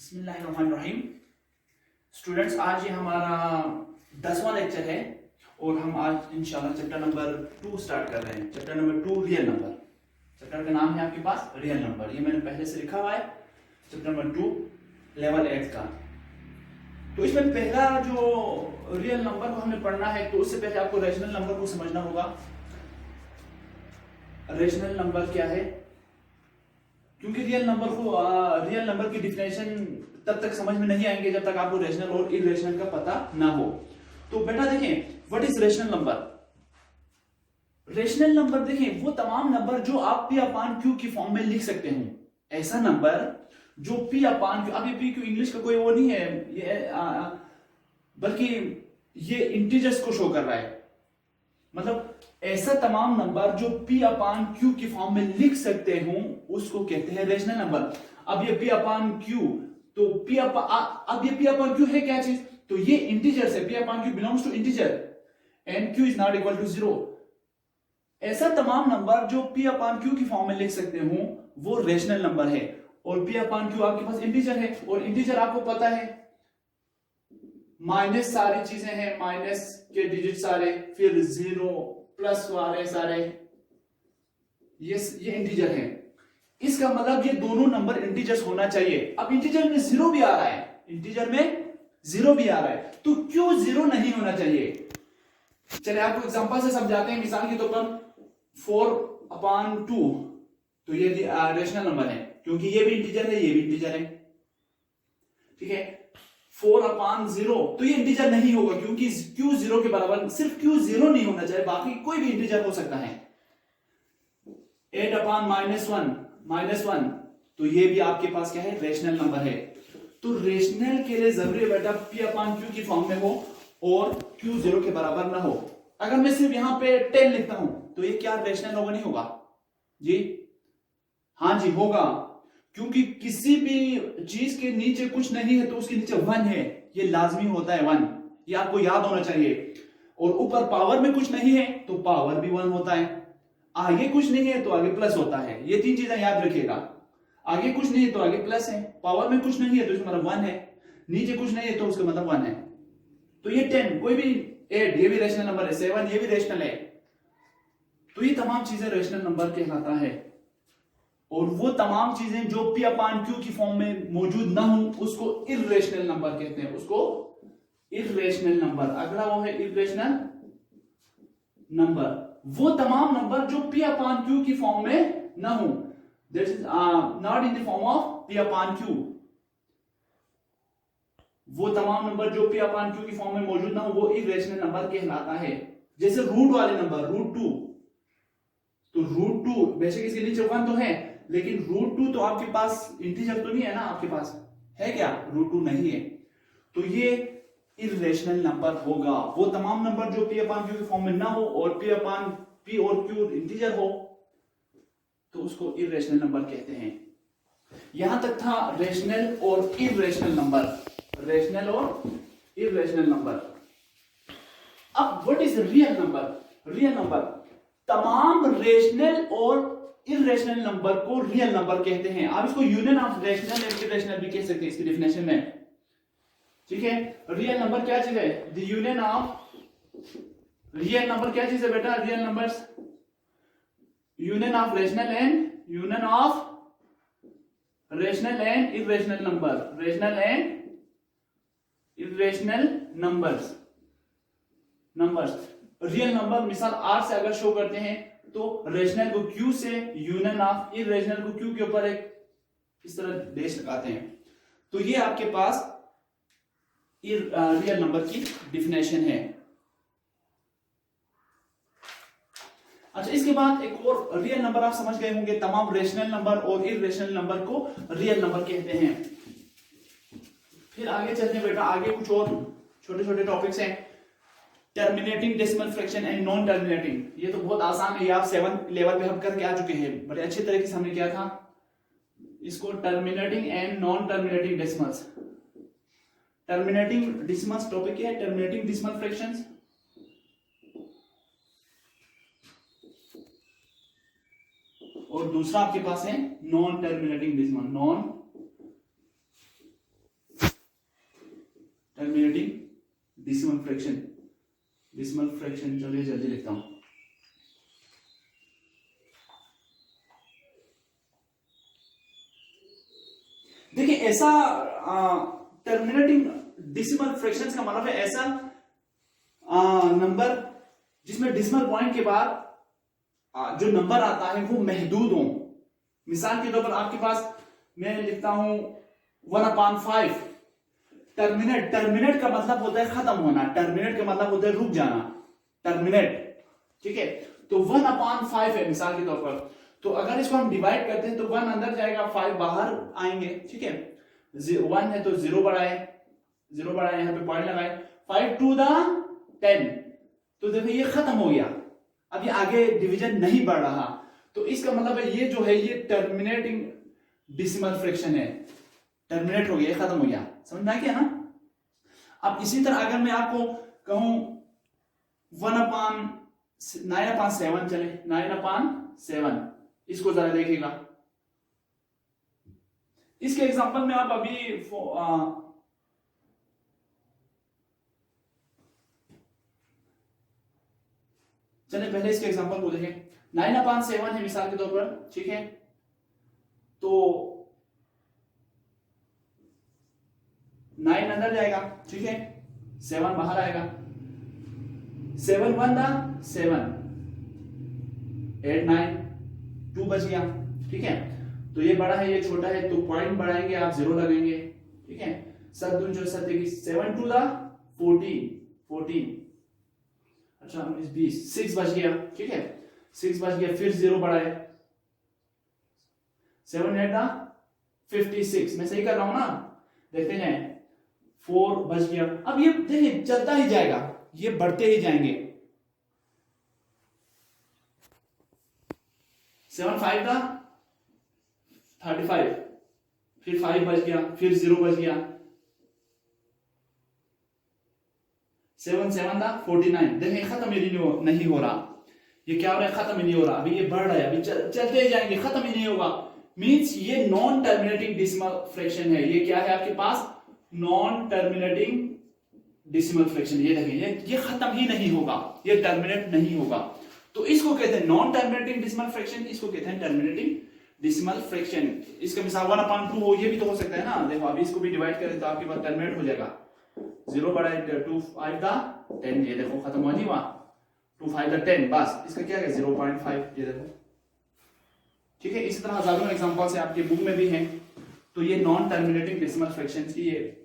बिस्मिल्लाहिर्रहमानिर्रहीम। स्टूडेंट्स, आज ये हमारा 10वां लेक्चर है और हम आज इंशाल्लाह चैप्टर नंबर 2 स्टार्ट कर रहे हैं। Chapter number 2 real number. Chapter का नाम है आपके पास रियल नंबर, ये मैंने पहले से लिखा हुआ है। चैप्टर नंबर 2 लेवल 8 का। तो इसमें पहला जो रियल नंबर को हमें पढ़ना है, तो उससे पहले आपको रेशनल नंबर को समझना होगा। रेशनल नंबर क्या है, क्योंकि रियल नंबर की डिफिनेशन तब तक समझ में नहीं आएंगे जब तक आपको रेशनल और इरेशनल का पता ना हो। तो बेटा देखें, what is rational number. Rational number देखें, वो तमाम नंबर जो आप पी अपान क्यू की फॉर्म में लिख सकते हो। ऐसा नंबर जो पी अपान क्यू, अब ये पी क्यू इंग्लिश का कोई वो नहीं है, ये बल्कि ये इंटीजर्स को शो कर रहा है। मतलब ऐसा तमाम नंबर जो पी अपान क्यू की फॉर्म में लिख सकते हो उसको कहते हैं रेशनल नंबर। अब ये पी अपान क्यू, तो अब ये पी अपान क्यू है क्या चीज, तो ये इंटीजर है। P upon Q belongs to integer and Q is not equal to 0। ऐसा तमाम नंबर जो पी अपान क्यू की फॉर्म में लिख सकते हो वो रेशनल नंबर है। और पी अपान क्यू आपके पास इंटीजर है, और इंटीजर आपको पता है माइनस सारी चीजें हैं, माइनस के डिजिट सारे, फिर 0 प्लस वाले सारे, ये इंटीजर है। इसका मतलब ये दोनों नंबर इंटीजर्स होना चाहिए। अब इंटीजर में 0 भी आ रहा है, इंटीजर में 0 भी आ रहा है, तो क्यों 0 नहीं होना चाहिए। चलिए आपको एग्जांपल से समझाते हैं। मिसाल के तौर पर 4/2, तो ये रेशनल नंबर है क्योंकि ये भी इंटीजर है, ये भी इंटीजर है। ठीक है, 4/0 तो ये इंटीजर नहीं होगा क्योंकि क्यू 0 के बराबर, सिर्फ क्यू 0 नहीं होना चाहिए, बाकी कोई भी इंटीजर हो सकता है। 8/-1 तो ये भी आपके पास क्या है, रेशनल नंबर है। तो रेशनल के लिए जरूरी है बेटा पी अपान क्यू की फॉर्म में हो और क्यू 0 के बराबर ना हो। अगर मैं सिर्फ यहां पे 10 लिखता हूं तो ये क्या रेशनल होगा, नहीं होगा जी? हाँ जी होगा, क्योंकि किसी भी चीज के नीचे कुछ नहीं है तो उसके नीचे 1 है, ये लाजमी होता है 1, ये आपको याद होना चाहिए। और ऊपर पावर में कुछ नहीं है तो पावर भी 1 होता है, आगे कुछ नहीं है तो आगे प्लस होता है। ये 3 चीजें याद रखिएगा। आगे कुछ नहीं है तो आगे प्लस है, पावर में कुछ नहीं है तो इसका मतलब 1 है, नीचे कुछ नहीं है तो उसका मतलब 1 है। तो ये 10, कोई भी 8, ये भी रेशनल नंबर है, 7 ये भी रेशनल है। तो ये तमाम चीजें रेशनल नंबर कहलाता है। और वो तमाम चीजें जो पी अपान क्यू की फॉर्म में मौजूद ना हो उसको इर्रेशनल नंबर कहते हैं, उसको इर्रेशनल नंबर। अगला वो है इर्रेशनल नंबर, वो तमाम नंबर जो पी अपान क्यू की फॉर्म में ना हो, that is not in the form of P upon Q. वो तमाम नंबर जो पी अपान क्यू की फॉर्म में मौजूद ना हो वो इर्रेशनल नंबर कहलाता है। जैसे रूट वाले नंबर, √2, तो √2 बेशक इसके नीचे 1 तो है, लेकिन √2 तो आपके पास इंटीजर तो नहीं है ना, आपके पास है क्या, √2 नहीं है, तो ये इर्रेशनल नंबर होगा। वो तमाम नंबर जो पी अपान क्यू की फॉर्म में ना हो और पी और क्यू इंटीजर हो तो उसको इर्रेशनल नंबर कहते हैं। यहां तक था रेशनल और इर्रेशनल नंबर, रेशनल और इर्रेशनल नंबर। अब what is real number. Real number, तमाम रेशनल और इर्रेशनल नंबर को रियल नंबर कहते हैं। आप इसको union of rational and irrational भी कह सकते हैं इसकी डेफिनेशन में। ठीक है, रियल नंबर क्या चीज है, the union of, real number क्या चीज है बेटा, real numbers union of rational and, union of rational and irrational number, rational and irrational numbers. Real number मिसाल R से अगर शो करते हैं तो रेशनल को Q से, यूनियन ऑफ इर्रेशनल को Q के ऊपर एक इस तरह डैश लगाते हैं। तो ये आपके पास रियल नंबर की डिफिनेशन है। अच्छा, इसके बाद एक और रियल नंबर आप समझ गए होंगे। तमाम रेशनल नंबर और इर्रेशनल नंबर को रियल नंबर कहते हैं। फिर आगे चलते हैं बेटा, आगे कुछ और छोटे छोटे टॉपिक्स हैं। Terminating decimal fraction and non terminating, ये तो बहुत आसान है, ये आप 7 लेवल पे हम करके आ चुके हैं, बड़े अच्छे तरीके से हमने किया था इसको। Terminating and non terminating decimals. Terminating decimals topic क्या है, टर्मिनेटिंग डेसिमल फ्रैक्शंस, और दूसरा आपके पास है non terminating decimal, non terminating decimal fraction चलिए जल्दी लिखता हूं। देखिए ऐसा टर्मिनेटिंग डेसिमल फ्रैक्शंस का मतलब है ऐसा नंबर जिसमें डेसिमल पॉइंट के बाद जो नंबर आता है वो महदूद हो। मिसाल के तौर पर आपके पास मैं लिखता हूं 1/5। टर्मिनेट का मतलब होता है खत्म होना, टर्मिनेट का मतलब होता है रुक जाना, टर्मिनेट, ठीक है। तो 1/5 है मिसाल के तौर पर, तो अगर इसको हम डिवाइड करते हैं तो 1 अंदर जाएगा, 5 बाहर आएंगे, ठीक है। 1 है तो 0 बढ़ाए, यहां पे पॉइंट लगाए, 5 to the 10, तो देखो ये खत्म हो गया, अब ये आगे डिवीजन नहीं बढ़ रहा। तो इसका मतलब है ये जो है ये टर्मिनेटिंग डेसिमल फ्रैक्शन है, टर्मिनेट हो गया, खत्म हो गया, समझ में आ गया ना। अब इसी तरह अगर मैं आपको कहूं 9/7 चले, 9/7, इसको जरा देखिएगा। इसके एग्जांपल में आप अभी चलिए पहले इसके एग्जांपल को देखें। 9/7 है मिसाल के तौर पर, ठीक है। तो 9 अंदर जाएगा, ठीक है, 7 बाहर आएगा, 7 1 7, 8 9, 2 बच गया, ठीक है। तो ये बड़ा है ये छोटा है, तो पॉइंट बढ़ाएंगे आप 0 लगेंगे, ठीक है। 7 दूनी 7, 7 to the 14, अच्छा 19 20, 6 बच गया, ठीक है, 6 बच गया, फिर 0 बढ़ाए, 7 8 56, मैं सही कर रहा हूं ना, देखते जाए, 4 बच गया। अब ये देखिए चलता ही जाएगा, ये बढ़ते ही जाएंगे, 7 5 35, फिर 5 बच गया, फिर 0 बच गया, 7 7 49, देखिए खत्म ही नहीं हो रहा, ये क्या हो रहा है, खत्म ही नहीं हो रहा, अभी ये बढ़ रहा है, अभी चलते ही जाएंगे, खत्म ही नहीं होगा। मींस ये नॉन टर्मिनेटिंग डेसिमल फ्रैक्शन है, ये क्या है आपके पास, नॉन टर्मिनेटिंग डेसिमल फ्रैक्शन। ये देखें ये खत्म ही नहीं होगा, ये टर्मिनेट नहीं होगा, तो इसको कहते हैं नॉन टर्मिनेटिंग डेसिमल फ्रैक्शन, इसको कहते हैं टर्मिनेटिंग डेसिमल फ्रैक्शन। इसका मिसाल 1/2 हो, ये भी तो हो सकता है ना। देखो अभी इसको भी डिवाइड करें तो आपके पास टर्मिनेट हो जाएगा, 0 बढ़ाए 2 5 10, ये देखो खत्म हुआ नहीं हुआ, 2 5 10, बस इसका क्या है 0.5, ये देखो, ठीक है। इसी तरह हजारों एग्जांपल्स है आपके बुक में भी हैं। तो ये नॉन टर्मिनेटिंग डेसिमल फ्रैक्शन की ये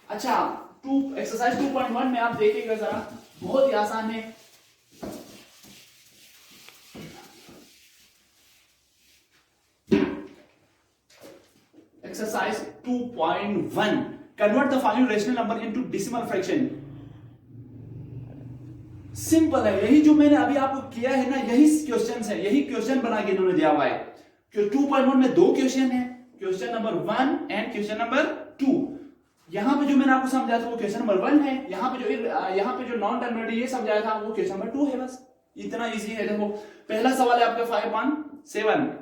अच्छा एक्सरसाइज 2.1 में आप देखिएगा जरा, बहुत ही आसान है। Exercise 2.1, convert the following rational number into decimal fraction. Simple है, यही जो मैंने अभी आपको किया है ना, यही क्वेश्चन है, यही क्वेश्चन बना के इन्होंने दिया हुआ है। 2.1 में 2 क्वेश्चन है, question number 1 and question number 2। यहां पे जो मैंने आपको समझाया था वो क्वेश्चन नंबर 1 है, यहाँ पे जो नॉन टर्मिनेटिंग ये समझाया था वो क्वेश्चन नंबर 2 है, बस इतना इजी है। देखो पहला सवाल है आपका 5/7,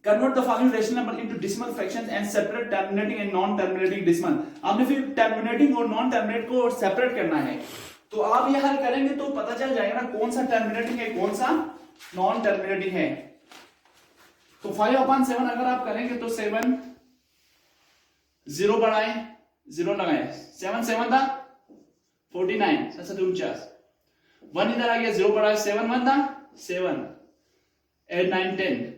convert the following rational number into decimal fractions and separate terminating and non terminating decimal. आपने फिर टर्मिनेटिंग और नॉन टर्मिनेट को सेपरेट करना है, तो आप ये हल करेंगे तो पता चल जाएगा ना कौन सा टर्मिनेटिंग है कौन सा नॉन टर्मिनेटिंग है। तो 5/7 अगर आप करेंगे तो 7 0 बढ़ाए 0 लगाए, 7 7 49, 49, 1 इधर आ गया, 0 बढ़ाए 7 1 7, 8 9 10,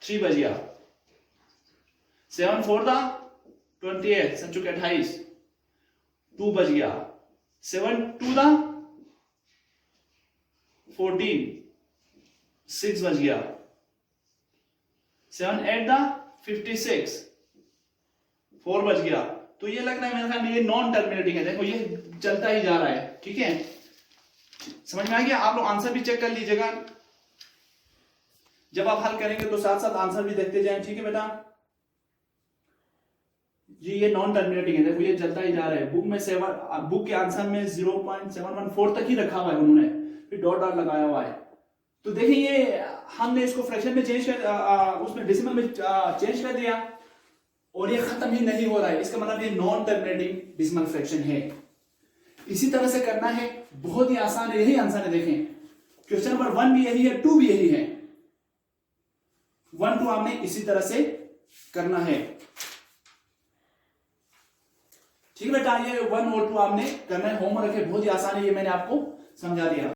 3 बज गया, 7 4 28, 7 28, 2 बज गया, 7 2 14, 6 बज गया, 7 8 56, 4 बज गया। तो ये लग रहा है मेरे ख्याल में ये नॉन टर्मिनेटिंग है, देखो ये चलता ही जा रहा है, ठीक है। समझ में आ गया? आप लोग आंसर भी चेक कर लीजिएगा, जब आप हल करेंगे तो साथ साथ आंसर भी देखते जाएं, ठीक है बेटा जी। ये नॉन टर्मिनेटिंग है, देखो ये चलता ही जा रहा है। बुक के आंसर में 0.714 तक ही रखा हुआ है उन्होंने, फिर डॉट डॉट लगाया हुआ है, तो देखिए ये हमने इसको फ्रैक्शन में चेंज कर उसमें डेसिमल में चेंज कर दिया और ये खत्म ही नहीं हो रहा है, इसका मतलब ये नॉन टर्मिनेटिंग डेसिमल फ्रैक्शन है। इसी तरह से करना है, बहुत ही आसान है, यही आंसर है। देखें क्वेश्चन नंबर 1 भी यही है, 2 भी यही है। 1 2 आपने इसी तरह से करना है। ठीक है बेटा, ये 1 और 2 आपने करना है, होमवर्क है, बहुत ही आसान है, ये मैंने आपको समझा दिया।